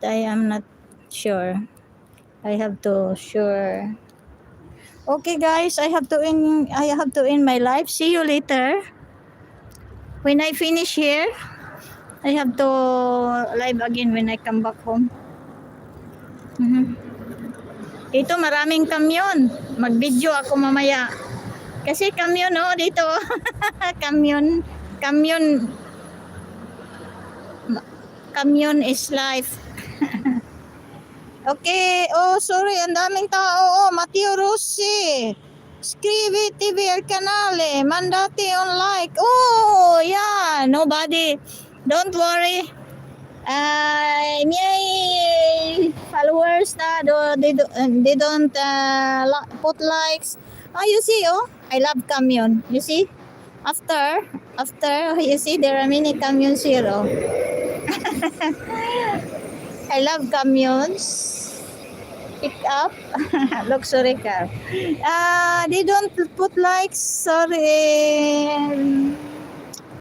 I am not sure. I have to sure. Okay guys, I have to end my live. See you later. When I finish here, I have to live again when I come back home. Ito maraming kamyon. Mag-video ako mamaya. Kasi kamyon dito. kamyon, kamyon, kamyon is life. Okay, sorry, ang daming tao. Matteo Rossi. Scrivi TV al canale, mandate on like. Yeah, nobody. Don't worry. May followers na they don't put likes. You see, I love kamyon. You see? After, you see, there are many kamyons here, I love kamyons. Pick up luxury car. They don't put likes. Sorry.